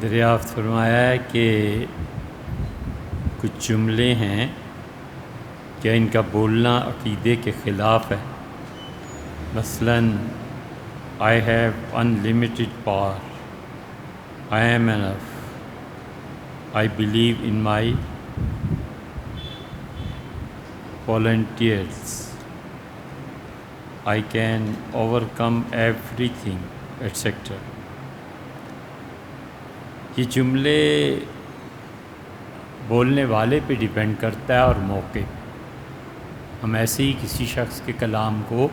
دریافت فرمایا ہے کہ کچھ جملے ہیں کہ ان کا بولنا عقیدے کے خلاف ہے. مثلاً I have unlimited power, I am enough, I believe in my volunteers, I can overcome everything, etc. یہ جملے بولنے والے پہ ڈیپینڈ کرتا ہے اور موقع. ہم ایسے ہی کسی شخص کے کلام کو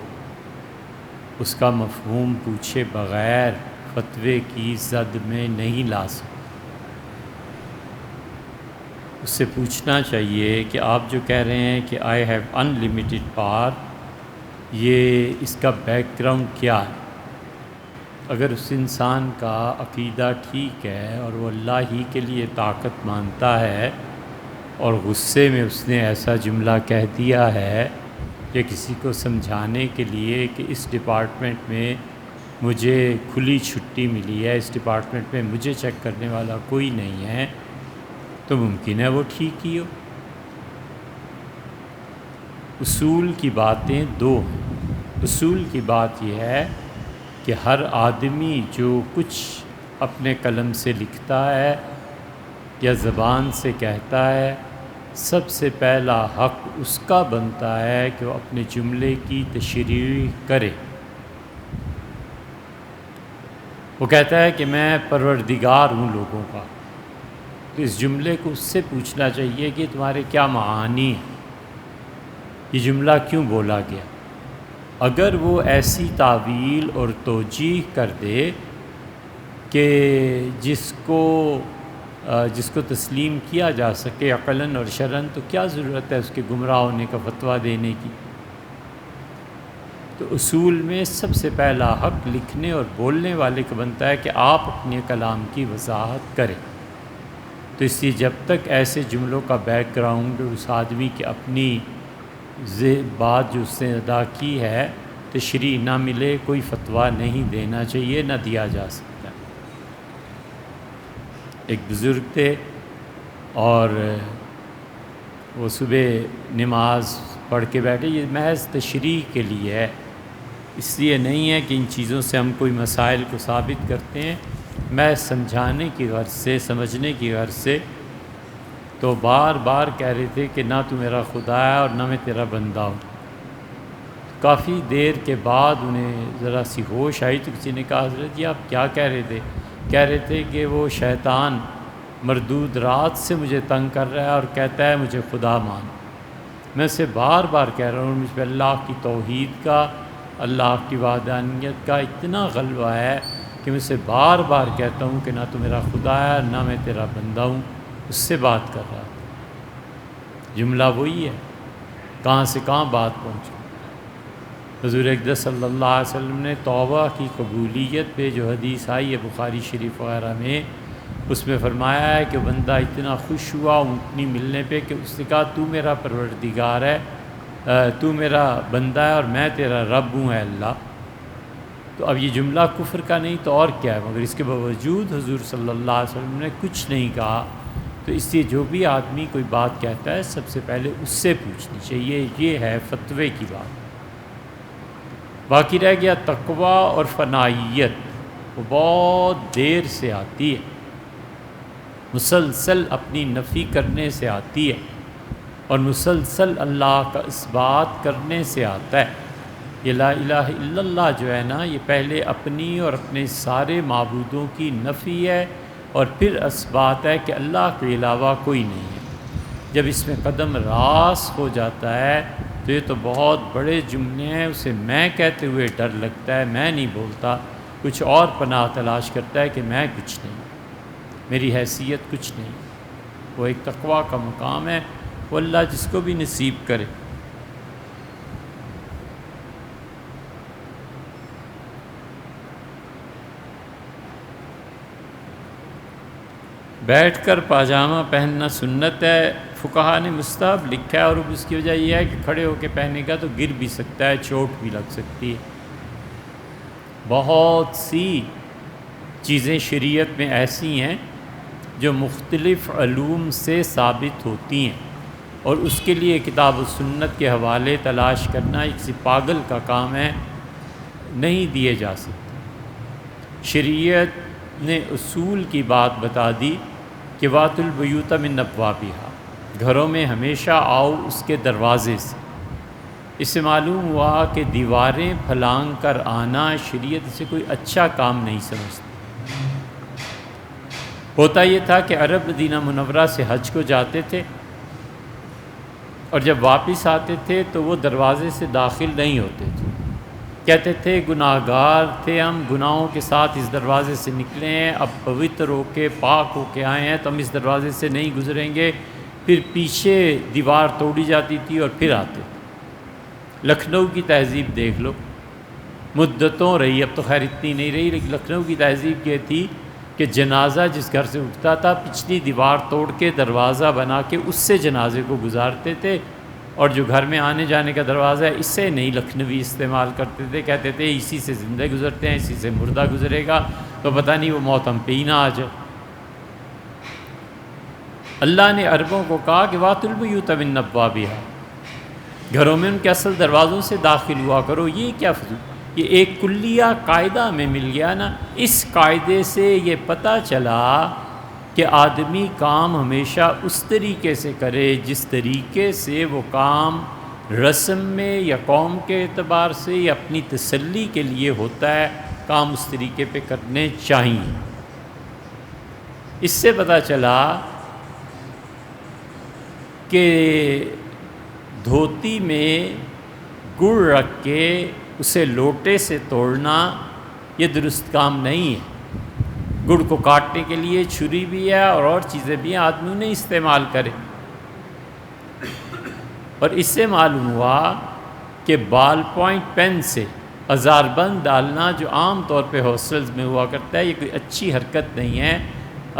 اس کا مفہوم پوچھے بغیر فتوے کی زد میں نہیں لا سکتے. اس سے پوچھنا چاہیے کہ آپ جو کہہ رہے ہیں کہ آئی ہیو انلمیٹڈ پاور، یہ اس کا بیک گراؤنڈ کیا ہے؟ اگر اس انسان کا عقیدہ ٹھیک ہے اور وہ اللہ ہی کے لیے طاقت مانتا ہے اور غصے میں اس نے ایسا جملہ کہہ دیا ہے کہ کسی کو سمجھانے کے لیے کہ اس ڈپارٹمنٹ میں مجھے کھلی چھٹی ملی ہے، اس ڈپارٹمنٹ میں مجھے چیک کرنے والا کوئی نہیں ہے، تو ممکن ہے وہ ٹھیک ہی ہو. اصول کی باتیں دو ہیں. اصول کی بات یہ ہے کہ ہر آدمی جو کچھ اپنے قلم سے لکھتا ہے یا زبان سے کہتا ہے، سب سے پہلا حق اس کا بنتا ہے کہ وہ اپنے جملے کی تشریح کرے. وہ کہتا ہے کہ میں پروردگار ہوں لوگوں کا، تو اس جملے کو اس سے پوچھنا چاہیے کہ تمہارے کیا معانی ہیں، یہ جملہ کیوں بولا گیا. اگر وہ ایسی تعویل اور توجیہ کر دے کہ جس کو تسلیم کیا جا سکے عقلاً اور شرعاً، تو کیا ضرورت ہے اس کے گمراہ ہونے کا فتویٰ دینے کی. تو اصول میں سب سے پہلا حق لکھنے اور بولنے والے کا بنتا ہے کہ آپ اپنے کلام کی وضاحت کریں. تو اس لیے جب تک ایسے جملوں کا بیک گراؤنڈ اس آدمی کی اپنی بات جو اس نے ادا کی ہے تشریح نہ ملے، کوئی فتویٰ نہیں دینا چاہیے، نہ دیا جا سکتا. ایک بزرگ تھے اور وہ صبح نماز پڑھ کے بیٹھے. یہ محض تشریح کے لیے ہے، اس لیے نہیں ہے کہ ان چیزوں سے ہم کوئی مسائل کو ثابت کرتے ہیں، میں سمجھانے کی غرض سے، سمجھنے کی غرض سے. تو بار بار کہہ رہے تھے کہ نہ تو میرا خدا ہے اور نہ میں تیرا بندہ ہوں. کافی دیر کے بعد انہیں ذرا سی ہوش آئی تو کسی نے کہا حضرت جی آپ کیا کہہ رہے تھے؟ کہہ رہے تھے کہ وہ شیطان مردود رات سے مجھے تنگ کر رہا ہے اور کہتا ہے مجھے خدا مان. میں اسے بار بار کہہ رہا ہوں مجھ پہ اللہ کی توحید کا، اللہ کی وحدانیت کا اتنا غلبہ ہے کہ میں اسے بار بار کہتا ہوں کہ نہ تو میرا خدا ہے نہ میں تیرا بندہ ہوں. اس سے بات کر رہا تھا. جملہ وہی ہے، کہاں سے کہاں بات پہنچی. حضور اقدس صلی اللہ علیہ وسلم نے توبہ کی قبولیت پہ جو حدیث آئی ہے بخاری شریف وغیرہ میں، اس میں فرمایا ہے کہ بندہ اتنا خوش ہوا اونٹنی ملنے پہ کہ اس نے کہا تو میرا پروردگار ہے، تو میرا بندہ ہے اور میں تیرا رب ہوں اے اللہ. تو اب یہ جملہ کفر کا نہیں تو اور کیا ہے، مگر اس کے باوجود حضور صلی اللہ علیہ وسلم نے کچھ نہیں کہا. تو اس لیے جو بھی آدمی کوئی بات کہتا ہے سب سے پہلے اس سے پوچھنی چاہیے. یہ ہے فتوے کی بات. باقی رہ گیا تقویٰ اور فنائیت، وہ بہت دیر سے آتی ہے، مسلسل اپنی نفی کرنے سے آتی ہے اور مسلسل اللہ کا اثبات کرنے سے آتا ہے. یہ لا الہ الا اللہ جو ہے نا، یہ پہلے اپنی اور اپنے سارے معبودوں کی نفی ہے اور پھر اثبات ہے کہ اللہ کے علاوہ کوئی نہیں ہے. جب اس میں قدم راست ہو جاتا ہے تو یہ تو بہت بڑے جملے ہیں، اسے میں کہتے ہوئے ڈر لگتا ہے، میں نہیں بولتا، کچھ اور پناہ تلاش کرتا ہے کہ میں کچھ نہیں، میری حیثیت کچھ نہیں. وہ ایک تقویٰ کا مقام ہے، وہ اللہ جس کو بھی نصیب کرے. بیٹھ کر پاجامہ پہننا سنت ہے، فقہا نے مستحب لکھا ہے، اور اس کی وجہ یہ ہے کہ کھڑے ہو کے پہنے گا تو گر بھی سکتا ہے، چوٹ بھی لگ سکتی ہے. بہت سی چیزیں شریعت میں ایسی ہیں جو مختلف علوم سے ثابت ہوتی ہیں، اور اس کے لیے کتاب و سنت کے حوالے تلاش کرنا ایک کسی پاگل کا کام ہے، نہیں دیے جا سکتے۔ شریعت نے اصول کی بات بتا دی کہ وَأْتُوا الْبُيُوتَ مِنْ أَبْوَابِهَا، گھروں میں ہمیشہ آؤ اس کے دروازے سے۔ اس سے معلوم ہوا کہ دیواریں پھلانگ کر آنا شریعت سے کوئی اچھا کام نہیں سمجھتی۔ ہوتا یہ تھا کہ عرب مدینہ منورہ سے حج کو جاتے تھے، اور جب واپس آتے تھے تو وہ دروازے سے داخل نہیں ہوتے تھے، کہتے تھے گناہ گار تھے ہم، گناہوں کے ساتھ اس دروازے سے نکلے ہیں، اب پوتر ہو کے پاک ہو کے آئے ہیں تو ہم اس دروازے سے نہیں گزریں گے۔ پھر پیچھے دیوار توڑی جاتی تھی اور پھر آتے تھے۔ لکھنؤ کی تہذیب دیکھ لو، مدتوں رہی، اب تو خیر اتنی نہیں رہی، لیکن لکھنؤ کی تہذیب یہ تھی کہ جنازہ جس گھر سے اٹھتا تھا پچھلی دیوار توڑ کے دروازہ بنا کے اس سے جنازے کو گزارتے تھے، اور جو گھر میں آنے جانے کا دروازہ ہے اس سے نہیں لکھنوی استعمال کرتے تھے، کہتے تھے اسی سے زندہ گزرتے ہیں، اسی سے مردہ گزرے گا تو پتہ نہیں وہ موت ہم پہ ہی نہ آ جائے۔ اللہ نے عربوں کو کہا کہ وَأْتُوا الْبُيُوتَ مِنْ أَبْوَابِهَا، گھروں میں ان کے اصل دروازوں سے داخل ہوا کرو۔ یہ کیا فضول، یہ ایک کلیہ قاعدہ میں مل گیا نا۔ اس قاعدے سے یہ پتہ چلا کہ آدمی کام ہمیشہ اس طریقے سے کرے جس طریقے سے وہ کام رسم میں یا قوم کے اعتبار سے یا اپنی تسلی کے لیے ہوتا ہے، کام اس طریقے پہ کرنے چاہیے۔ اس سے پتہ چلا کہ دھوتی میں گڑ رکھ کے اسے لوٹے سے توڑنا یہ درست کام نہیں ہے۔ گڑ کو کاٹنے کے لیے چھری بھی ہے اور چیزیں بھی ہیں، آدمی انہیں استعمال کرے۔ اور اس سے معلوم ہوا کہ بال پوائنٹ پین سے ہزار بند ڈالنا جو عام طور پہ ہاسٹلز میں ہوا کرتا ہے، یہ کوئی اچھی حرکت نہیں ہے۔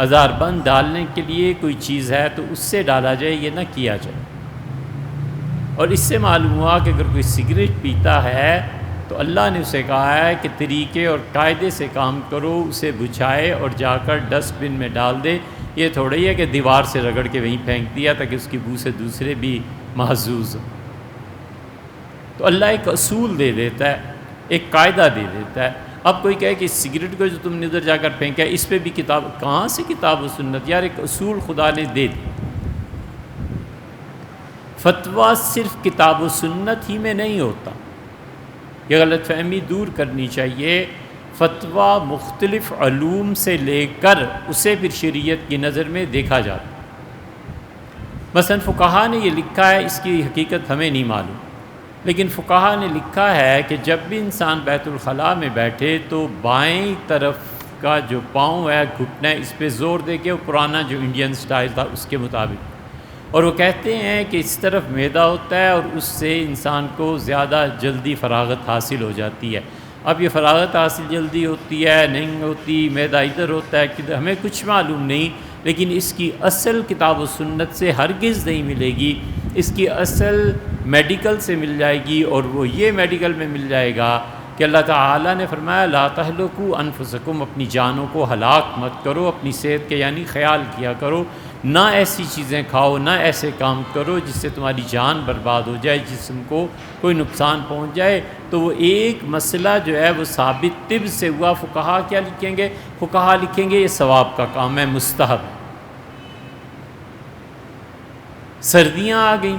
ہزار بند ڈالنے کے لیے کوئی چیز ہے تو اس سے ڈالا جائے، یہ نہ کیا جائے۔ اور اس سے معلوم ہوا کہ اگر کوئی سگریٹ پیتا ہے تو اللہ نے اسے کہا ہے کہ طریقے اور قاعدے سے کام کرو، اسے بجھائے اور جا کر ڈسٹ بن میں ڈال دے۔ یہ تھوڑی ہے کہ دیوار سے رگڑ کے وہیں پھینک دیا تاکہ اس کی بو سے دوسرے بھی محظوظ ہوں۔ تو اللہ ایک اصول دے دیتا ہے، ایک قاعدہ دے دیتا ہے۔ اب کوئی کہے کہ اس سگریٹ کو جو تم نے ادھر جا کر پھینکا ہے اس پہ بھی کتاب، کہاں سے کتاب و سنت؟ یار ایک اصول خدا نے دے دی۔ فتویٰ صرف کتاب و سنت ہی میں نہیں ہوتا، یہ غلط فہمی دور کرنی چاہیے۔ فتویٰ مختلف علوم سے لے کر اسے پھر شریعت کی نظر میں دیکھا جاتا۔ مثلا فقہا نے یہ لکھا ہے، اس کی حقیقت ہمیں نہیں معلوم، لیکن فقہا نے لکھا ہے کہ جب بھی انسان بیت الخلاء میں بیٹھے تو بائیں طرف کا جو پاؤں ہے، گھٹنا ہے، اس پہ زور دے کے، وہ پرانا جو انڈین سٹائل تھا اس کے مطابق، اور وہ کہتے ہیں کہ اس طرف معدہ ہوتا ہے اور اس سے انسان کو زیادہ جلدی فراغت حاصل ہو جاتی ہے۔ اب یہ فراغت حاصل جلدی ہوتی ہے نہیں ہوتی، معدہ ادھر ہوتا ہے کدھر، ہمیں کچھ معلوم نہیں، لیکن اس کی اصل کتاب و سنت سے ہرگز نہیں ملے گی۔ اس کی اصل میڈیکل سے مل جائے گی، اور وہ یہ میڈیکل میں مل جائے گا کہ اللہ تعالیٰ نے فرمایا لا تہلکوا انفسکم، اپنی جانوں کو ہلاک مت کرو، اپنی صحت کے یعنی خیال کیا کرو، نہ ایسی چیزیں کھاؤ، نہ ایسے کام کرو جس سے تمہاری جان برباد ہو جائے، جسم کو کوئی نقصان پہنچ جائے۔ تو وہ ایک مسئلہ جو ہے وہ ثابت طب سے ہوا۔ فقہا کیا لکھیں گے؟ فقہا لکھیں گے یہ ثواب کا کام ہے، مستحب۔ سردیاں آ گئیں،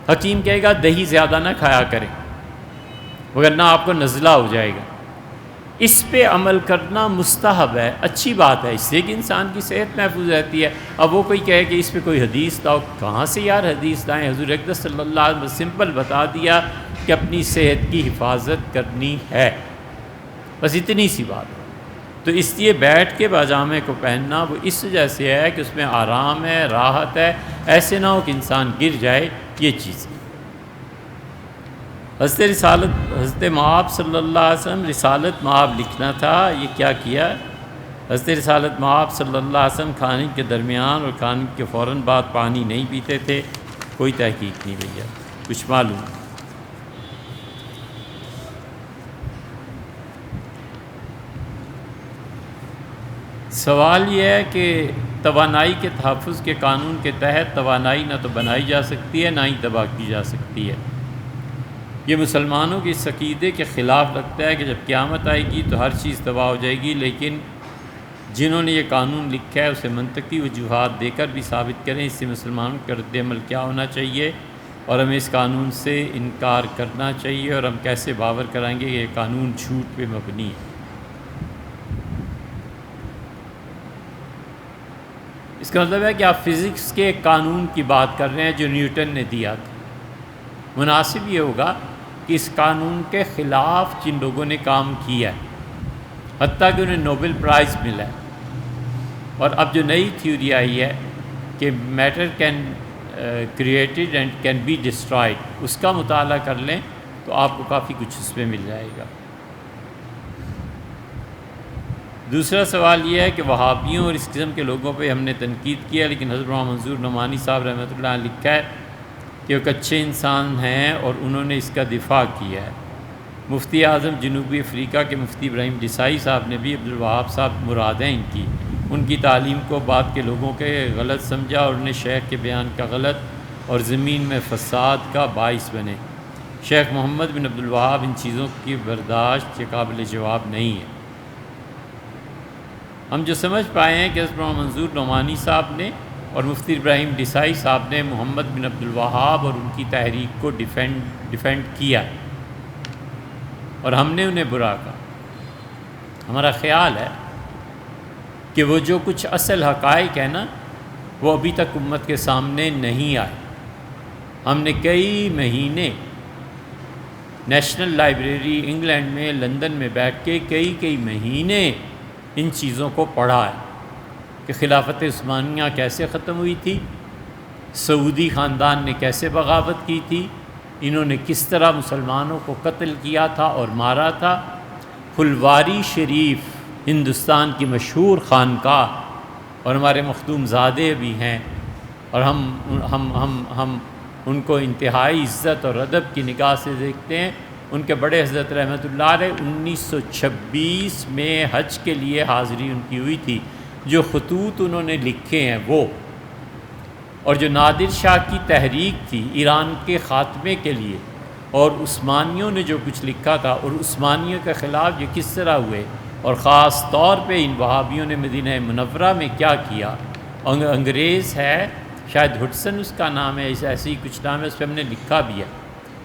حکیم کہے گا دہی زیادہ نہ کھایا کریں ورنہ آپ کو نزلہ ہو جائے گا۔ اس پہ عمل کرنا مستحب ہے، اچھی بات ہے، اس سے کہ انسان کی صحت محفوظ رہتی ہے۔ اب وہ کوئی کہے کہ اس پہ کوئی حدیث لاؤ، کہاں سے یار حدیث لائیں؟ حضور اقدس صلی اللہ علیہ وسلم سمپل بتا دیا کہ اپنی صحت کی حفاظت کرنی ہے، بس اتنی سی بات ہے۔ تو اس لیے بیٹھ کے پاجامے کو پہننا وہ اس وجہ سے ہے کہ اس میں آرام ہے، راحت ہے، ایسے نہ ہو کہ انسان گر جائے، یہ چیز۔ حضرت مآب صلی اللہ علیہ وسلم رسالت مآب لکھنا تھا، یہ کیا کیا؟ حضرت رسالت مآب صلی اللہ علیہ وسلم کھانے کے درمیان اور کھانے کے فوراً بعد پانی نہیں پیتے تھے، کوئی تحقیق نہیں بھیا، کچھ معلوم نہیں۔ سوال یہ ہے کہ توانائی کے تحفظ کے قانون کے تحت توانائی نہ تو بنائی جا سکتی ہے نہ ہی تباہ کی جا سکتی ہے۔ یہ مسلمانوں کے اس عقیدے کے خلاف لگتا ہے کہ جب قیامت آئے گی تو ہر چیز تباہ ہو جائے گی، لیکن جنہوں نے یہ قانون لکھا ہے اسے منطقی وجوہات دے کر بھی ثابت کریں اس سے مسلمانوں کا رد عمل کیا ہونا چاہیے، اور ہمیں اس قانون سے انکار کرنا چاہیے، اور ہم کیسے باور کرائیں گے کہ یہ قانون جھوٹ پہ مبنی ہے۔ اس کا مطلب ہے کہ آپ فزکس کے ایک قانون کی بات کر رہے ہیں جو نیوٹن نے دیا تھا۔ مناسب یہ ہوگا کہ اس قانون کے خلاف جن لوگوں نے کام کیا ہے، حتیٰ کہ انہیں نوبل پرائز ملا ہے، اور اب جو نئی تھیوری آئی ہے کہ matter can created and can be destroyed, اس کا مطالعہ کر لیں تو آپ کو کافی کچھ اس میں مل جائے گا۔ دوسرا سوال یہ ہے کہ وہابیوں اور اس قسم کے لوگوں پہ ہم نے تنقید کیا، لیکن حضرت مولانا منظور نعمانی صاحب رحمۃ اللہ علیہ لکھا ہے کہ وہ ایک اچھے انسان ہیں اور انہوں نے اس کا دفاع کیا ہے۔ مفتی اعظم جنوبی افریقہ کے مفتی ابراہیم ڈیسائی صاحب نے بھی عبدالوہاب صاحب مراد ہیں ان کی تعلیم کو بعد کے لوگوں کے غلط سمجھا، اور انہیں شیخ کے بیان کا غلط اور زمین میں فساد کا باعث بنے۔ شیخ محمد بن عبدالوہاب ان چیزوں کی برداشت کے قابل جواب نہیں ہے۔ ہم جو سمجھ پائے ہیں کہ حضرت مولانا منظور نعمانی صاحب نے اور مفتی ابراہیم ڈیسائی صاحب نے محمد بن عبدالوہاب اور ان کی تحریک کو ڈیفینڈ کیا، اور ہم نے انہیں برا کہا۔ ہمارا خیال ہے کہ وہ جو کچھ اصل حقائق ہے نا، وہ ابھی تک امت کے سامنے نہیں آئے۔ ہم نے کئی مہینے نیشنل لائبریری انگلینڈ میں لندن میں بیٹھ کے کئی مہینے ان چیزوں کو پڑھا ہے کہ خلافت عثمانیہ کیسے ختم ہوئی تھی، سعودی خاندان نے کیسے بغاوت کی تھی، انہوں نے کس طرح مسلمانوں کو قتل کیا تھا اور مارا تھا۔ پھلواری شریف ہندوستان کی مشہور خانقاہ، اور ہمارے مخدوم زادے بھی ہیں، اور ہم ان کو انتہائی عزت اور ادب کی نگاہ سے دیکھتے ہیں۔ ان کے بڑے حضرت رحمۃ اللہ علیہ 1926 میں حج کے لیے حاضری ان کی ہوئی تھی۔ جو خطوط انہوں نے لکھے ہیں وہ، اور جو نادر شاہ کی تحریک تھی ایران کے خاتمے کے لیے، اور عثمانیوں نے جو کچھ لکھا تھا، اور عثمانیوں کے خلاف یہ کس طرح ہوئے، اور خاص طور پہ ان وہابیوں نے مدینہ منورہ میں کیا کیا۔ انگریز ہے، شاید ہڈسن اس کا نام ہے، ایسے ہی کچھ نام ہے، اس پہ ہم نے لکھا بھی ہے۔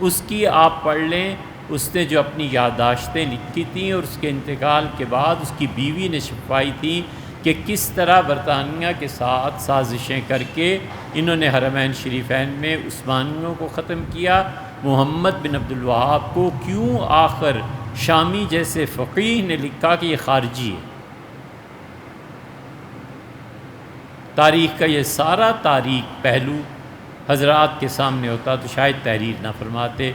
اس کی آپ پڑھ لیں، اس نے جو اپنی یادداشتیں لکھی تھیں، اور اس کے انتقال کے بعد اس کی بیوی نے چھپوائی تھیں کہ کس طرح برطانیہ کے ساتھ سازشیں کر کے انہوں نے حرمین شریفین میں عثمانیوں کو ختم کیا۔ محمد بن عبدالوہاب کو کیوں آخر شامی جیسے فقیہ نے لکھا کہ یہ خارجی ہے۔ تاریخ کا یہ سارا تاریخ پہلو حضرات کے سامنے ہوتا تو شاید تحریر نہ فرماتے،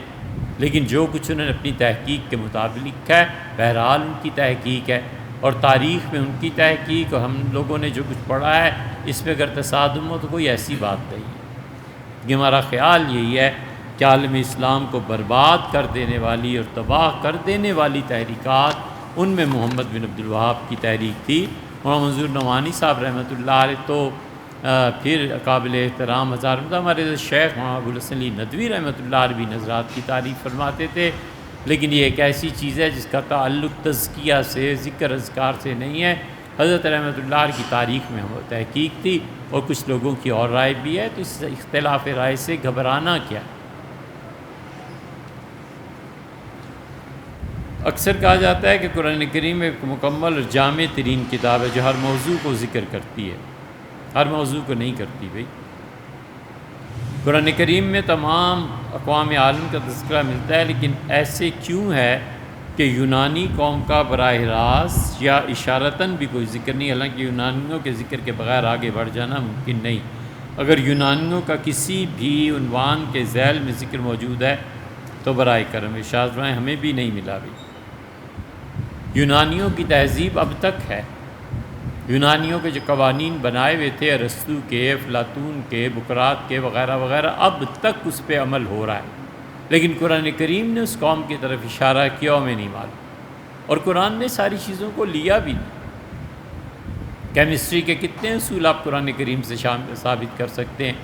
لیکن جو کچھ انہوں نے اپنی تحقیق کے مطابق لکھا ہے، بہرحال ان کی تحقیق ہے، اور تاریخ میں ان کی تحقیق اور ہم لوگوں نے جو کچھ پڑھا ہے اس میں اگر تصادم ہو تو کوئی ایسی بات نہیں ہے۔ یہ ہمارا خیال یہی ہے کہ عالم اسلام کو برباد کر دینے والی اور تباہ کر دینے والی تحریکات، ان میں محمد بن عبدالوہاب کی تحریک تھی۔ مولانا منظور نعمانی صاحب رحمۃ اللہ علیہ تو پھر قابل احترام ہزار ہمارے شیخ مولانا ابو الحسن علی ندوی رحمۃ اللہ علیہ بھی نظرات کی تعریف فرماتے تھے، لیکن یہ ایک ایسی چیز ہے جس کا تعلق تزکیہ سے، ذکر اذکار سے نہیں ہے۔ حضرت رحمۃ اللہ علیہ کی تاریخ میں تحقیق تھی، اور کچھ لوگوں کی اور رائے بھی ہے، تو اس اختلاف رائے سے گھبرانا کیا۔ اکثر کہا جاتا ہے کہ قرآن کریم ایک مکمل اور جامع ترین کتاب ہے جو ہر موضوع کو ذکر کرتی ہے، ہر موضوع کو نہیں کرتی۔ بھائی قرآن کریم میں تمام اقوام عالم کا تذکرہ ملتا ہے، لیکن ایسے کیوں ہے کہ یونانی قوم کا براہ راست یا اشارتاً بھی کوئی ذکر نہیں، حالانکہ یونانیوں کے ذکر کے بغیر آگے بڑھ جانا ممکن نہیں۔ اگر یونانیوں کا کسی بھی عنوان کے ذیل میں ذکر موجود ہے تو برائے کرم ارشاد فرمائیں ہمیں بھی نہیں ملا۔ بھی یونانیوں کی تہذیب اب تک ہے، یونانیوں کے جو قوانین بنائے ہوئے تھے ارسطو کے، افلاطون کے، بقراط کے وغیرہ وغیرہ، اب تک اس پہ عمل ہو رہا ہے، لیکن قرآن کریم نے اس قوم کی طرف اشارہ کیا، ہمیں نہیں معلوم، اور قرآن نے ساری چیزوں کو لیا بھی نہیں۔ کیمسٹری کے کتنے اصول آپ قرآن کریم سے ثابت کر سکتے ہیں؟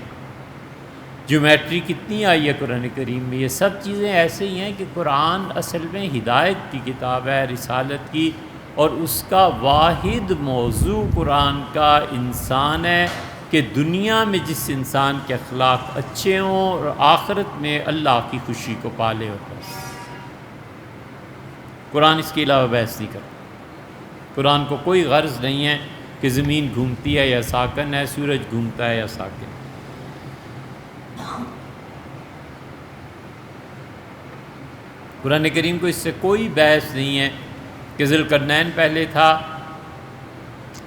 جیومیٹری کتنی آئی ہے قرآن کریم میں؟ یہ سب چیزیں ایسے ہی ہیں کہ قرآن اصل میں ہدایت کی کتاب ہے، رسالت کی، اور اس کا واحد موضوع قرآن کا انسان ہے کہ دنیا میں جس انسان کے اخلاق اچھے ہوں اور آخرت میں اللہ کی خوشی کو پالے، اور بس قرآن اس کے علاوہ بحث نہیں کرتا۔ قرآن کو کوئی غرض نہیں ہے کہ زمین گھومتی ہے یا ساکن ہے، سورج گھومتا ہے یا ساکن۔ قرآن کریم کو اس سے کوئی بحث نہیں ہے کہ ذوالقرنین پہلے تھا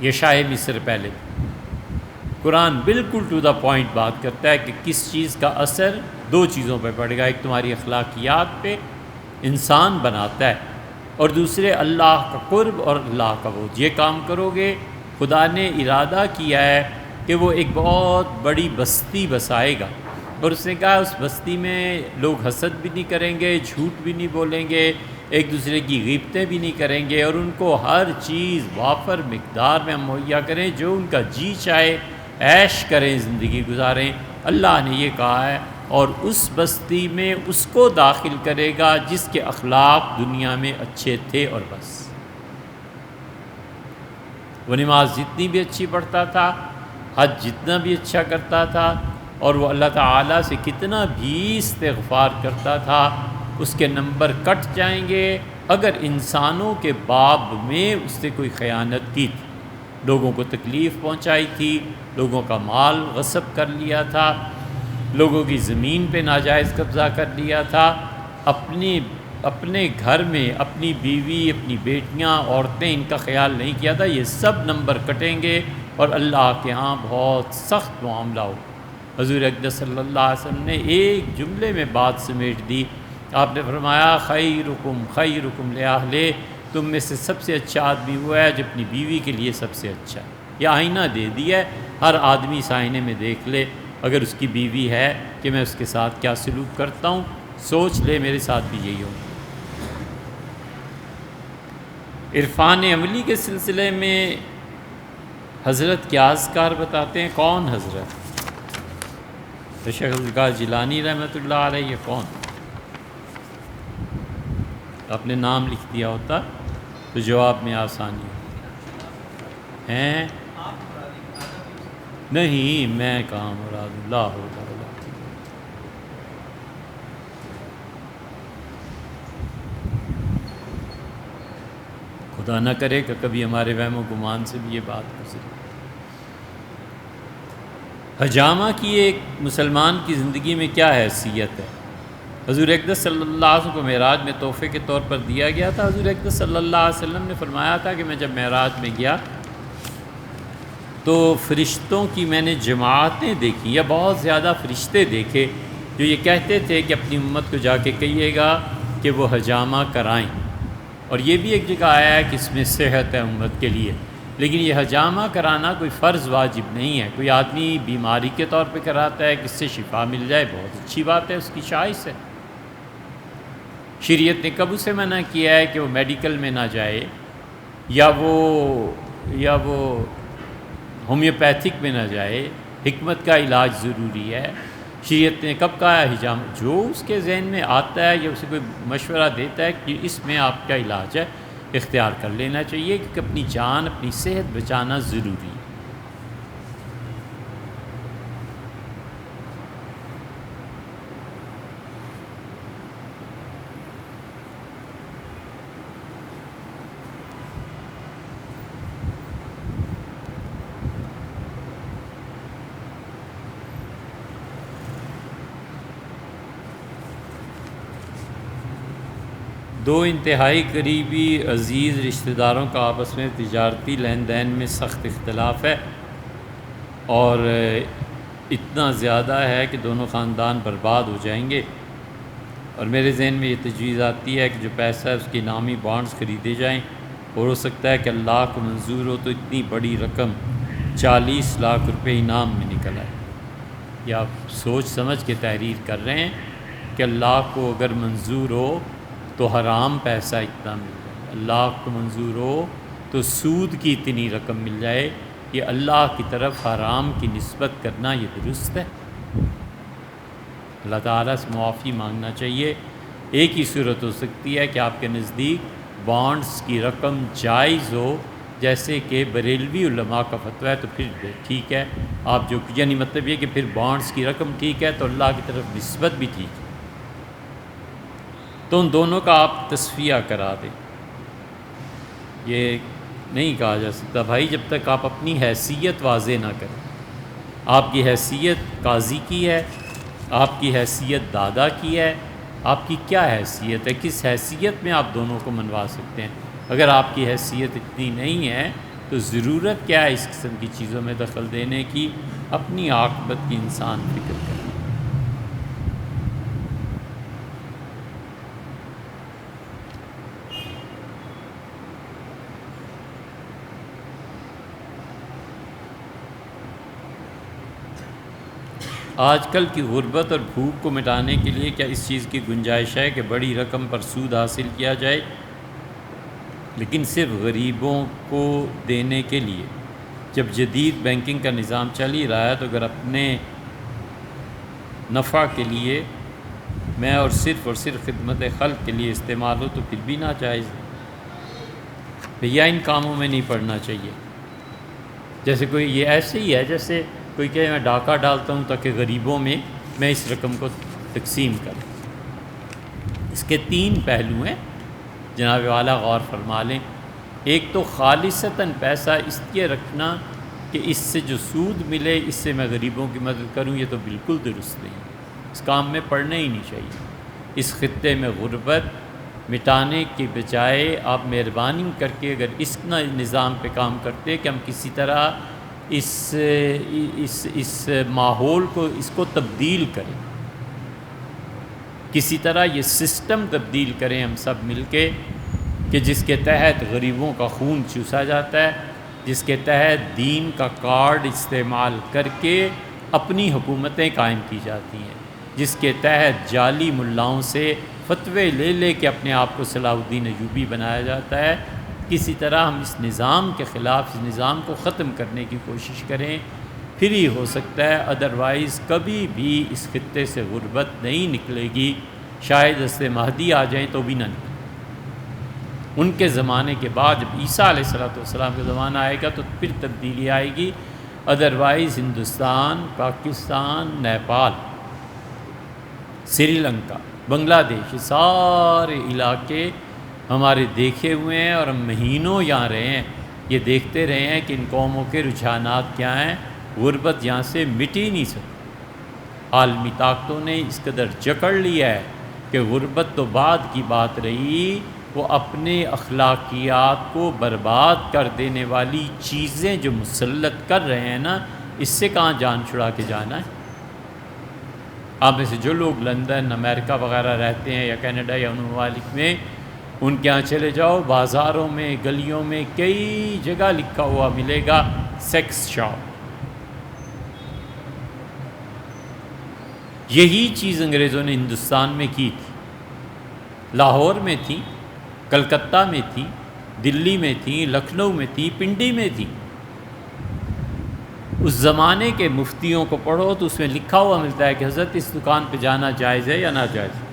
یا شاہ مصر پہلے تھا۔ قرآن بالکل ٹو دا پوائنٹ بات کرتا ہے کہ کس چیز کا اثر دو چیزوں پہ پڑے گا، ایک تمہاری اخلاقیات پہ انسان بناتا ہے، اور دوسرے اللہ کا قرب اور اللہ کا بوجھ۔ یہ کام کرو گے، خدا نے ارادہ کیا ہے کہ وہ ایک بہت بڑی بستی بسائے گا، اور اس نے کہا اس بستی میں لوگ حسد بھی نہیں کریں گے، جھوٹ بھی نہیں بولیں گے، ایک دوسرے کی غیبتیں بھی نہیں کریں گے، اور ان کو ہر چیز وافر مقدار میں مہیا کریں، جو ان کا جی چاہے عیش کریں، زندگی گزاریں۔ اللہ نے یہ کہا ہے، اور اس بستی میں اس کو داخل کرے گا جس کے اخلاق دنیا میں اچھے تھے، اور بس۔ وہ نماز جتنی بھی اچھی پڑھتا تھا، حج جتنا بھی اچھا کرتا تھا، اور وہ اللہ تعالیٰ سے کتنا بھی استغفار کرتا تھا، اس کے نمبر کٹ جائیں گے اگر انسانوں کے باب میں اس نے کوئی خیانت کی تھی، لوگوں کو تکلیف پہنچائی تھی، لوگوں کا مال غصب کر لیا تھا، لوگوں کی زمین پہ ناجائز قبضہ کر لیا تھا، اپنے گھر میں اپنی بیوی، اپنی بیٹیاں، عورتیں، ان کا خیال نہیں کیا تھا، یہ سب نمبر کٹیں گے اور اللہ کے ہاں بہت سخت معاملہ ہو۔ حضور اقدس صلی اللہ علیہ وسلم نے ایک جملے میں بات سمیٹ دی۔ آپ نے فرمایا خیرکم خیرکم لأہلہ، تم میں سے سب سے اچھا آدمی وہ ہے جو اپنی بیوی کے لیے سب سے اچھا ہے۔ یہ آئینہ دے دیا ہے، ہر آدمی اس آئینے میں دیکھ لے، اگر اس کی بیوی ہے کہ میں اس کے ساتھ کیا سلوک کرتا ہوں، سوچ لے میرے ساتھ بھی یہی ہو۔ عرفان عملی کے سلسلے میں حضرت کیا اذکار بتاتے ہیں؟ کون حضرت؟ شیخ عبدالقادر جیلانی رحمۃ اللہ علیہ۔ یہ کون؟ آپ نے نام لکھ دیا ہوتا تو جواب میں آسانی ہیں۔ نہیں، میں کہاں مراد اللہ ہوگا۔ خدا نہ کرے کہ کبھی ہمارے وہم و گمان سے بھی یہ بات گزرے۔ حجامہ کی ایک مسلمان کی زندگی میں کیا حیثیت ہے؟ حضور اقدس صلی اللہ علیہ وسلم کو معراج میں تحفے کے طور پر دیا گیا تھا۔ حضور اقدس صلی اللہ علیہ وسلم نے فرمایا تھا کہ میں جب معراج میں گیا تو فرشتوں کی میں نے جماعتیں دیکھی، یا بہت زیادہ فرشتے دیکھے، جو یہ کہتے تھے کہ اپنی امت کو جا کے کہیے گا کہ وہ حجامہ کرائیں۔ اور یہ بھی ایک جگہ آیا ہے کہ اس میں صحت ہے امت کے لیے، لیکن یہ حجامہ کرانا کوئی فرض واجب نہیں ہے۔ کوئی آدمی بیماری کے طور پہ کراتا ہے کہ اس سے شفا مل جائے، بہت اچھی بات ہے، اس کی شائز ہے۔ شریعت نے کب اسے منع کیا ہے کہ وہ میڈیکل میں نہ جائے، یا وہ ہومیوپیتھک میں نہ جائے؟ حکمت کا علاج ضروری ہے۔ شریعت نے کب کہا ہے حجامہ؟ جو اس کے ذہن میں آتا ہے یا اسے کوئی مشورہ دیتا ہے کہ اس میں آپ کا علاج ہے، اختیار کر لینا چاہیے، کیونکہ اپنی جان، اپنی صحت بچانا ضروری ہے۔ دو انتہائی قریبی عزیز رشتہ داروں کا آپس میں تجارتی لین دین میں سخت اختلاف ہے، اور اتنا زیادہ ہے کہ دونوں خاندان برباد ہو جائیں گے، اور میرے ذہن میں یہ تجویز آتی ہے کہ جو پیسہ ہے اس کی نامی بانڈز خریدے جائیں، اور ہو سکتا ہے کہ اللہ کو منظور ہو تو اتنی بڑی رقم 40 لاکھ روپے انعام میں نکل آئے۔ یہ آپ سوچ سمجھ کے تحریر کر رہے ہیں کہ اللہ کو اگر منظور ہو تو حرام پیسہ اتنا مل جائے، اللہ کو منظور ہو تو سود کی اتنی رقم مل جائے یہ اللہ کی طرف حرام کی نسبت کرنا یہ درست ہے؟ اللہ تعالیٰ سے معافی مانگنا چاہیے۔ ایک ہی صورت ہو سکتی ہے کہ آپ کے نزدیک بانڈز کی رقم جائز ہو، جیسے کہ بریلوی علماء کا فتویٰ ہے، تو پھر ٹھیک ہے، آپ جو یعنی مطلب یہ کہ پھر بانڈز کی رقم ٹھیک ہے تو اللہ کی طرف نسبت بھی ٹھیک ہے، تو ان دونوں کا آپ تصفیہ کرا دیں۔ یہ نہیں کہا جا سکتا بھائی جب تک آپ اپنی حیثیت واضح نہ کریں۔ آپ کی حیثیت قاضی کی ہے، آپ کی حیثیت دادا کی ہے، آپ کی کیا حیثیت ہے؟ کس حیثیت میں آپ دونوں کو منوا سکتے ہیں؟ اگر آپ کی حیثیت اتنی نہیں ہے تو ضرورت کیا ہے اس قسم کی چیزوں میں دخل دینے کی؟ اپنی عاقبت کی انسان فکر کرے۔ آج کل کی غربت اور بھوک کو مٹانے کے لیے کیا اس چیز کی گنجائش ہے کہ بڑی رقم پر سود حاصل کیا جائے، لیکن صرف غریبوں کو دینے کے لیے؟ جب جدید بینکنگ کا نظام چل ہی رہا ہے تو اگر اپنے نفع کے لیے میں اور صرف خدمت خلق کے لیے استعمال ہو تو پھر بھی ناجائز ہے۔ بھیا ان کاموں میں نہیں پڑنا چاہیے۔ جیسے کوئی یہ ایسے ہی ہے جیسے کوئی کہے میں ڈاکہ ڈالتا ہوں تاکہ غریبوں میں اس رقم کو تقسیم کروں۔ اس کے 3 پہلو ہیں، جناب والا غور فرما لیں۔ ایک تو خالصتاً پیسہ اس لیے رکھنا کہ اس سے جو سود ملے اس سے میں غریبوں کی مدد کروں، یہ تو بالکل درست نہیں، اس کام میں پڑنا ہی نہیں چاہیے۔ اس خطے میں غربت مٹانے کے بجائے آپ مہربانی کر کے اگر اس نظام پہ کام کرتے کہ ہم کسی طرح اس ماحول کو اس کو تبدیل کریں، کسی طرح یہ سسٹم تبدیل کریں ہم سب مل کے، کہ جس کے تحت غریبوں کا خون چوسا جاتا ہے، جس کے تحت دین کا کارڈ استعمال کر کے اپنی حکومتیں قائم کی جاتی ہیں، جس کے تحت جعلی ملاؤں سے فتوے لے لے کے اپنے آپ کو صلاح الدین ایوبی بنایا جاتا ہے۔ کسی طرح ہم اس نظام کے خلاف اس نظام کو ختم کرنے کی کوشش کریں، پھر ہی ہو سکتا ہے، ادروائز کبھی بھی اس خطے سے غربت نہیں نکلے گی۔ شاید حضرت مہدی آ جائیں تو بھی نہ نکلے، ان کے زمانے کے بعد جب عیسیٰ علیہ السلام کا زمانہ آئے گا تو پھر تبدیلی آئے گی۔ ادروائز ہندوستان، پاکستان، نیپال، سری لنکا، بنگلہ دیش، یہ سارے علاقے ہمارے دیکھے ہوئے ہیں اور ہم مہینوں یہاں رہے ہیں، یہ دیکھتے رہے ہیں کہ ان قوموں کے رجحانات کیا ہیں۔ غربت یہاں سے مٹ ہی نہیں سکتی۔ عالمی طاقتوں نے اس قدر جکڑ لیا ہے کہ غربت تو بعد کی بات رہی، وہ اپنے اخلاقیات کو برباد کر دینے والی چیزیں جو مسلط کر رہے ہیں نا، اس سے کہاں جان چھڑا کے جانا ہے؟ آپ میں سے جو لوگ لندن، امریکہ وغیرہ رہتے ہیں یا کینیڈا یا ان ممالک میں، ان کے یہاں چلے جاؤ، بازاروں میں، گلیوں میں کئی جگہ لکھا ہوا ملے گا سیکس شاپ۔ یہی چیز انگریزوں نے ہندوستان میں کی تھی، لاہور میں تھی، کلکتہ میں تھی، دلی میں تھی، لکھنؤ میں تھی، پنڈی میں تھی۔ اس زمانے کے مفتیوں کو پڑھو تو اس میں لکھا ہوا ملتا ہے کہ حضرت اس دکان پہ جانا جائز ہے یا ناجائز ہے۔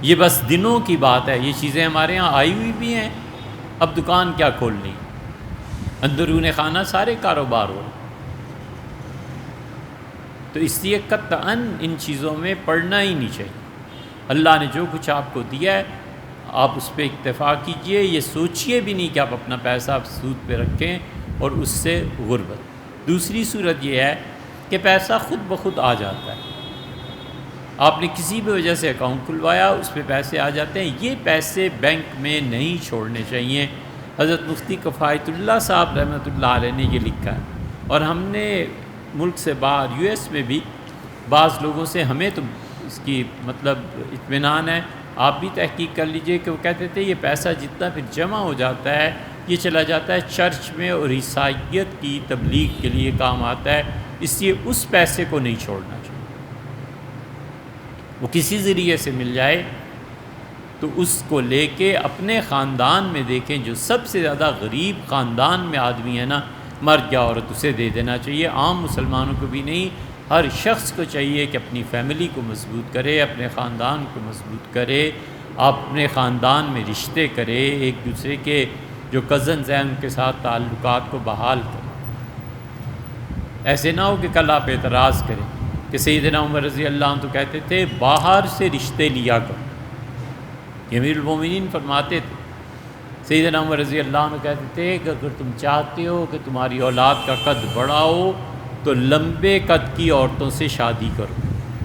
یہ بس دنوں کی بات ہے، یہ چیزیں ہمارے ہاں آئی ہوئی بھی ہیں۔ اب دکان کیا کھولنی، اندرون خانہ سارے کاروبار ہو۔ تو اس لیے قطعاً ان چیزوں میں پڑنا ہی نہیں چاہیے۔ اللہ نے جو کچھ آپ کو دیا ہے آپ اس پہ اکتفا کیجئے، یہ سوچئے بھی نہیں کہ آپ اپنا پیسہ آپ سود پہ رکھیں اور اس سے غربت۔ دوسری صورت یہ ہے کہ پیسہ خود بخود آ جاتا ہے، آپ نے کسی بھی وجہ سے اکاؤنٹ کھلوایا، اس پہ پیسے آ جاتے ہیں۔ یہ پیسے بینک میں نہیں چھوڑنے چاہیے۔ حضرت مفتی کفایت اللہ صاحب رحمۃ اللہ علیہ نے یہ لکھا ہے، اور ہم نے ملک سے باہر یو ایس میں بھی بعض لوگوں سے، ہمیں تو اس کی مطلب اطمینان ہے، آپ بھی تحقیق کر لیجئے، کہ وہ کہتے تھے یہ پیسہ جتنا پھر جمع ہو جاتا ہے یہ چلا جاتا ہے چرچ میں اور عیسائیت کی تبلیغ کے لیے کام آتا ہے، اس لیے اس پیسے کو نہیں چھوڑنا چاہیے۔ وہ کسی ذریعے سے مل جائے تو اس کو لے کے اپنے خاندان میں دیکھیں، جو سب سے زیادہ غریب خاندان میں آدمی ہے نا، مرد یا عورت، اسے دے دینا چاہیے۔ عام مسلمانوں کو بھی نہیں، ہر شخص کو چاہیے کہ اپنی فیملی کو مضبوط کرے، اپنے خاندان کو مضبوط کرے، اپنے خاندان میں رشتے کرے، ایک دوسرے کے جو کزنز ہیں ان کے ساتھ تعلقات کو بحال کرے۔ ایسے نہ ہو کہ کل آپ اعتراض کریں کہ سیدنا عمر رضی اللہ عنہ تو کہتے تھے باہر سے رشتے لیا کرو، یہ امیر المومنین فرماتے تھے۔ سیدنا عمر رضی اللہ عنہ کہتے تھے کہ اگر تم چاہتے ہو کہ تمہاری اولاد کا قد بڑا ہو تو لمبے قد کی عورتوں سے شادی کرو،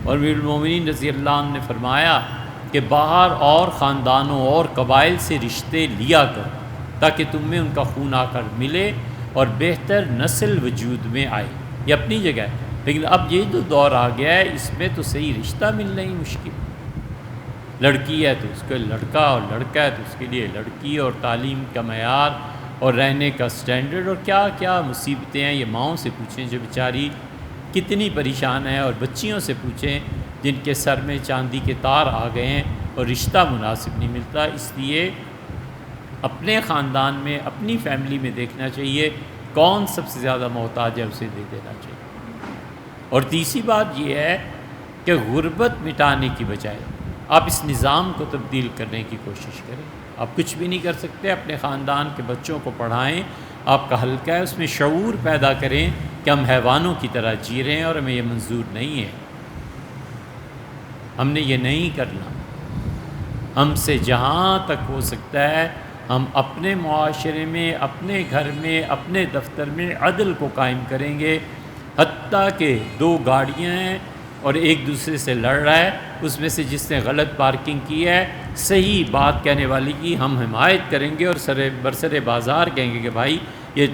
اور امیر المومنین رضی اللہ عنہ نے فرمایا کہ باہر اور خاندانوں اور قبائل سے رشتے لیا کرو تاکہ تم میں ان کا خون آ کر ملے اور بہتر نسل وجود میں آئے۔ یہ اپنی جگہ ہے، لیکن اب یہ جو دور آ گیا ہے اس میں تو صحیح رشتہ ملنا ہی مشکل۔ لڑکی ہے تو اس کو لڑکا، اور لڑکا ہے تو اس کے لیے لڑکی، اور تعلیم کا معیار اور رہنے کا سٹینڈرڈ اور کیا کیا مصیبتیں ہیں۔ یہ ماؤں سے پوچھیں جو بیچاری کتنی پریشان ہے، اور بچیوں سے پوچھیں جن کے سر میں چاندی کے تار آ گئے ہیں اور رشتہ مناسب نہیں ملتا۔ اس لیے اپنے خاندان میں، اپنی فیملی میں دیکھنا چاہیے کون سب سے زیادہ محتاج ہے، اسے دے دینا چاہیے۔ اور تیسری بات یہ ہے کہ غربت مٹانے کی بجائے آپ اس نظام کو تبدیل کرنے کی کوشش کریں۔ آپ کچھ بھی نہیں کر سکتے، اپنے خاندان کے بچوں کو پڑھائیں، آپ کا حلقہ ہے، اس میں شعور پیدا کریں کہ ہم حیوانوں کی طرح جی رہے ہیں اور ہمیں یہ منظور نہیں ہے، ہم نے یہ نہیں کرنا۔ ہم سے جہاں تک ہو سکتا ہے ہم اپنے معاشرے میں، اپنے گھر میں، اپنے دفتر میں عدل کو قائم کریں گے۔ حتیٰ کہ دو گاڑیاں ہیں اور ایک دوسرے سے لڑ رہا ہے، اس میں سے جس نے غلط پارکنگ کی ہے، صحیح بات کہنے والی کی ہم حمایت کریں گے اور برسر بازار کہیں گے کہ بھائی یہ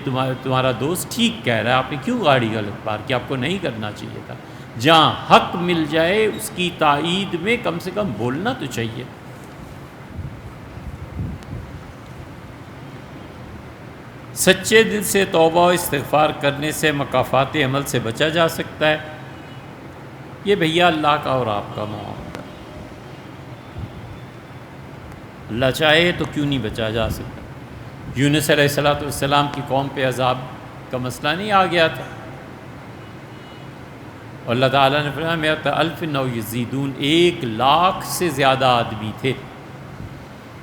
تمہارا دوست ٹھیک کہہ رہا ہے، آپ نے کیوں گاڑی غلط پارک کی، آپ کو نہیں کرنا چاہیے تھا۔ جہاں حق مل جائے اس کی تائید میں کم سے کم بولنا تو چاہیے۔ سچے دل سے توبہ و استغفار کرنے سے مکافات عمل سے بچا جا سکتا ہے۔ یہ بھیا اللہ کا اور آپ کا معاملہ، اللہ چاہے تو کیوں نہیں بچا جا سکتا۔ یونس علیہ السلام کی قوم پہ عذاب کا مسئلہ نہیں آ گیا تھا، اور اللہ تعالیٰ نے فرمایا مئۃ الف او یزیدون، 1,00,000 سے زیادہ آدمی تھے،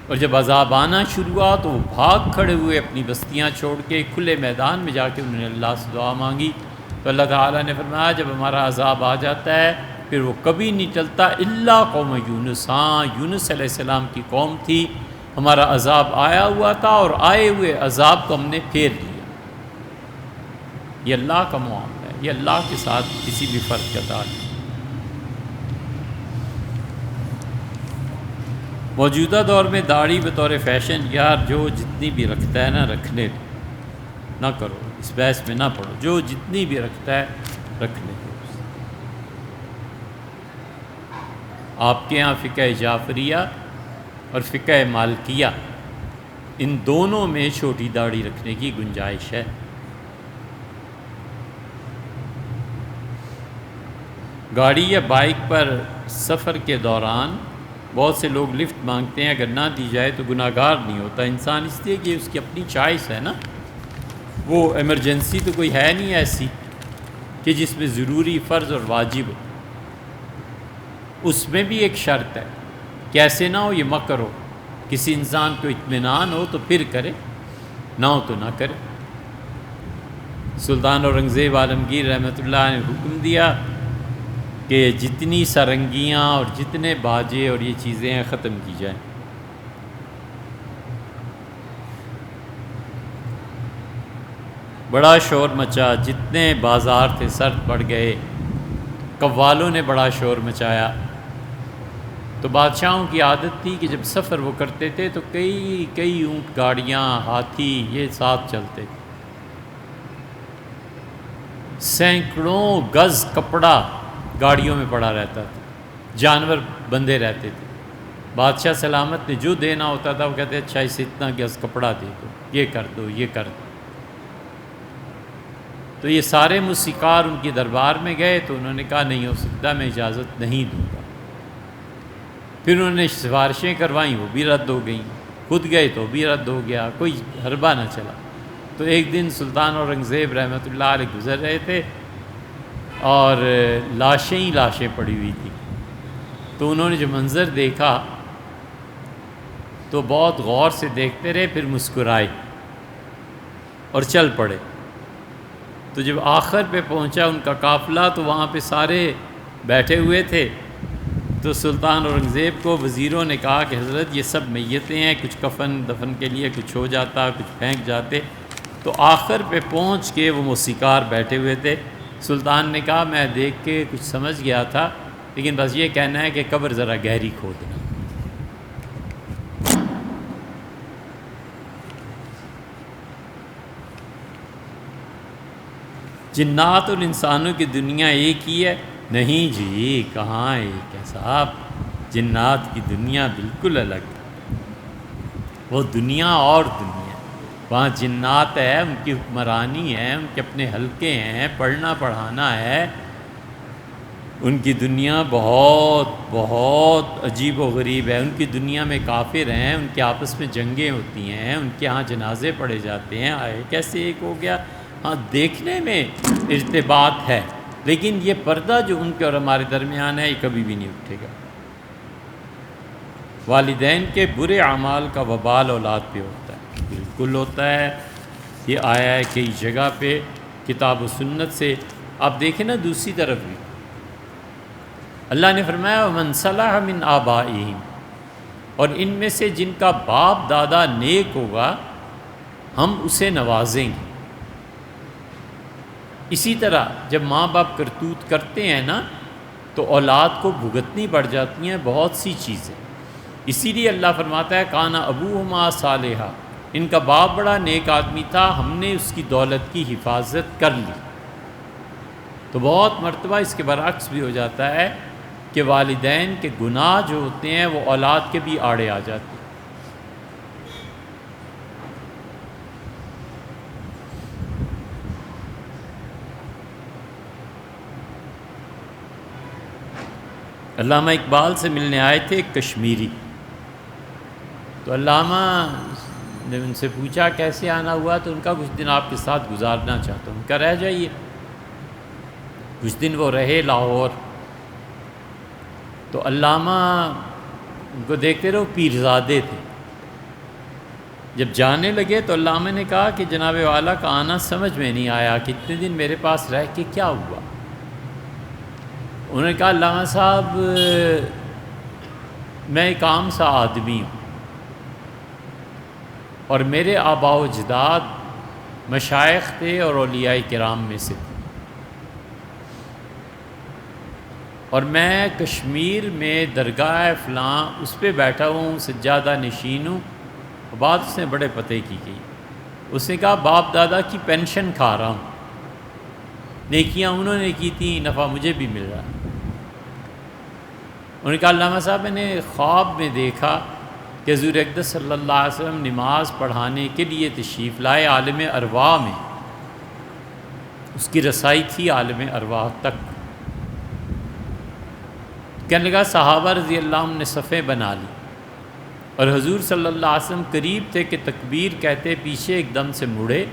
اور جب عذاب آنا شروع ہوا تو وہ بھاگ کھڑے ہوئے اپنی بستیاں چھوڑ کے، کھلے میدان میں جا کے انہوں نے اللہ سے دعا مانگی، تو اللہ تعالیٰ نے فرمایا جب ہمارا عذاب آ جاتا ہے پھر وہ کبھی نہیں ٹلتا الا قوم یونس۔ ہاں، یونس علیہ السلام کی قوم تھی، ہمارا عذاب آیا ہوا تھا اور آئے ہوئے عذاب کو ہم نے پھیر لیا۔ یہ اللہ کا معاملہ ہے، یہ اللہ کے ساتھ کسی بھی فرد کا تعلق۔ موجودہ دور میں داڑھی بطور فیشن، یار جو جتنی بھی رکھتا ہے نا رکھنے دو، نہ کرو، اس بحث میں نہ پڑو، جو جتنی بھی رکھتا ہے رکھنے دو۔ آپ کے ہاں فقہ جعفریہ اور فقہ مالکیہ، ان دونوں میں چھوٹی داڑھی رکھنے کی گنجائش ہے۔ گاڑی یا بائک پر سفر کے دوران بہت سے لوگ لفٹ مانگتے ہیں، اگر نہ دی جائے تو گناہ گار نہیں ہوتا انسان، اس لیے کہ اس کی اپنی چوائس ہے نا۔ وہ ایمرجنسی تو کوئی ہے نہیں ایسی کہ جس میں ضروری فرض اور واجب ہو، اس میں بھی ایک شرط ہے کہ ایسے نہ ہو یہ مت کرو، کسی انسان کو اطمینان ہو تو پھر کرے، نہ ہو تو نہ کرے۔ سلطان اورنگزیب عالمگیر رحمۃ اللہ نے حکم دیا کہ جتنی سرنگیاں اور جتنے باجے اور یہ چیزیں ہیں ختم کی جائیں۔ بڑا شور مچا، جتنے بازار تھے سرد پڑ گئے، قوالوں نے بڑا شور مچایا۔ تو بادشاہوں کی عادت تھی کہ جب سفر وہ کرتے تھے تو کئی اونٹ گاڑیاں، ہاتھی یہ ساتھ چلتے تھے، سینکڑوں گز کپڑا گاڑیوں میں پڑا رہتا تھا، جانور بندھے رہتے تھے۔ بادشاہ سلامت نے جو دینا ہوتا تھا وہ کہتے اچھا اسے اتنا گز کپڑا دے دو، یہ کر دو، یہ کر دو۔ تو یہ سارے موسیقار ان کے دربار میں گئے تو انہوں نے کہا نہیں ہو سکتا، میں اجازت نہیں دوں گا۔ پھر انہوں نے سفارشیں کروائیں، وہ بھی رد ہو گئیں، خود گئے تو بھی رد ہو گیا، کوئی حربہ نہ چلا۔ تو ایک دن سلطان اورنگزیب رحمۃ اللہ علیہ گزر رہے تھے اور لاشیں ہی لاشیں پڑی ہوئی تھیں، تو انہوں نے جو منظر دیکھا تو بہت غور سے دیکھتے رہے، پھر مسکرائے اور چل پڑے۔ تو جب آخر پہ پہنچا ان کا قافلہ تو وہاں پہ سارے بیٹھے ہوئے تھے، تو سلطان اورنگزیب کو وزیروں نے کہا کہ حضرت یہ سب میتیں ہیں، کچھ کفن دفن کے لیے کچھ ہو جاتا، کچھ پھینک جاتے۔ تو آخر پہ پہنچ کے وہ موسیقار بیٹھے ہوئے تھے۔ سلطان نے کہا میں دیکھ کے کچھ سمجھ گیا تھا، لیکن بس یہ کہنا ہے کہ قبر ذرا گہری کھودنا۔ جنات اور انسانوں کی دنیا ایک ہی ہے؟ نہیں جی، کہاں ایک ہے صاحب، جنات کی دنیا بالکل الگ ہے، وہ دنیا اور دنیا۔ وہاں جنات ہے، ان کی حکمرانی ہے، ان کے اپنے حلقے ہیں، پڑھنا پڑھانا ہے، ان کی دنیا بہت بہت عجیب و غریب ہے۔ ان کی دنیا میں کافر ہیں، ان کے آپس میں جنگیں ہوتی ہیں، ان کے ہاں جنازے پڑھے جاتے ہیں۔ آئے کیسے ایک ہو گیا؟ ہاں دیکھنے میں ارتباط ہے، لیکن یہ پردہ جو ان کے اور ہمارے درمیان ہے یہ کبھی بھی نہیں اٹھے گا۔ والدین کے برے اعمال کا وبال اولاد پہ ہوتا ہے، بالکل ہوتا ہے۔ یہ آیا ہے کئی جگہ پہ کتاب و سنت سے۔ آپ دیکھیں نا دوسری طرف بھی اللہ نے فرمایا وَمَنْ صَلَحَ مِنْ آبَائِهِمْ، اور ان میں سے جن کا باپ دادا نیک ہوگا ہم اسے نوازیں گے۔ اسی طرح جب ماں باپ کرتوت کرتے ہیں نا تو اولاد کو بھگتنی پڑ جاتی ہیں بہت سی چیزیں۔ اسی لیے اللہ فرماتا ہے کانا ابوہما صالحا، ان کا باپ بڑا نیک آدمی تھا، ہم نے اس کی دولت کی حفاظت کر لی۔ تو بہت مرتبہ اس کے برعکس بھی ہو jata ہے کہ والدین کے گناہ جو ہوتے ہیں وہ اولاد کے بھی آڑے آ جاتے ہیں۔ علامہ اقبال سے ملنے آئے تھے ایک کشمیری، تو علامہ نے ان سے پوچھا کیسے آنا ہوا، تو ان کا کچھ دن آپ کے ساتھ گزارنا چاہتا ہوں۔ ان کا رہ جائیے۔ کچھ دن وہ رہے لاہور، تو علامہ ان کو دیکھتے رہو پیرزادے تھے۔ جب جانے لگے تو علامہ نے کہا کہ جناب والا کا آنا سمجھ میں نہیں آیا، کتنے دن میرے پاس رہ کے کیا ہوا؟ انہوں نے کہا علامہ صاحب میں ایک عام سا آدمی ہوں، اور میرے آباء و اجداد مشائخ تھے اور اولیاء کرام میں سے تھے، اور میں کشمیر میں درگاہ فلاں اس پہ بیٹھا ہوں، سجادہ نشین ہوں۔ بات اس نے بڑے پتے کی گئی۔ اس نے کہا باپ دادا کی پینشن کھا رہا ہوں، نیکیاں انہوں نے کی تھیں، نفع مجھے بھی مل رہا۔ انہوں نے کہا علامہ صاحب میں نے خواب میں دیکھا کہ حضور اقدس صلی اللہ علیہ وسلم نماز پڑھانے کے لیے تشریف لائے عالم ارواح میں، اس کی رسائی تھی عالم ارواح تک۔ کہنے لگا صحابہ رضی اللہ عنہ نے صفیں بنا لی، اور حضور صلی اللہ علیہ وسلم قریب تھے کہ تکبیر کہتے پیچھے ایک دم سے مڑے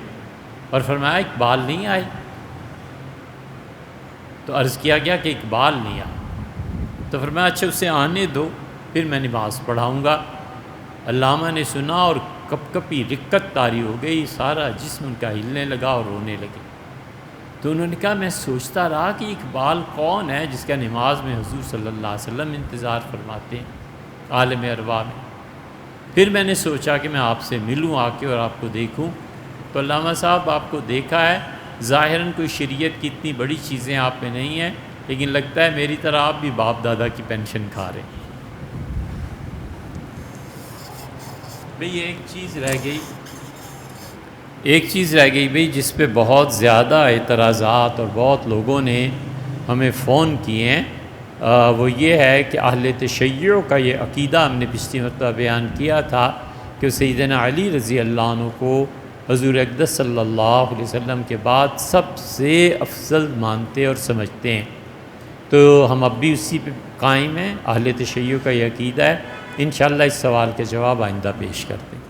اور فرمایا اقبال نہیں آئے؟ تو عرض کیا گیا کہ اقبال نہیں آیا۔ تو فرمایا اچھا اسے آنے دو، پھر میں نماز پڑھاؤں گا۔ علامہ نے سنا اور کپ کپی رکت طاری ہو گئی، سارا جسم ان کا ہلنے لگا اور رونے لگے۔ تو انہوں نے کہا میں سوچتا رہا کہ اقبال کون ہے جس کا نماز میں حضور صلی اللہ علیہ وسلم انتظار فرماتے ہیں عالم ارواح میں۔ پھر میں نے سوچا کہ میں آپ سے ملوں آ کے اور آپ کو دیکھوں۔ تو علامہ صاحب آپ کو دیکھا ہے، ظاہراً کوئی شریعت کی اتنی بڑی چیزیں آپ میں نہیں ہیں، لیکن لگتا ہے میری طرح آپ بھی باپ دادا کی پینشن کھا رہے ہیں۔ بھئی ایک چیز رہ گئی بھئی جس پہ بہت زیادہ اعتراضات اور بہت لوگوں نے ہمیں فون کیے ہیں، وہ یہ ہے کہ اہل تشیع کا یہ عقیدہ ہم نے پچھلی مرتبہ بیان کیا تھا کہ سیدنا علی رضی اللہ عنہ کو حضور اقدس صلی اللہ علیہ وسلم کے بعد سب سے افضل مانتے اور سمجھتے ہیں، تو ہم اب بھی اسی پہ قائم ہیں، اہل تشیع کا یہ عقیدہ ہے۔ انشاءاللہ اس سوال کے جواب آئندہ پیش کرتے ہیں۔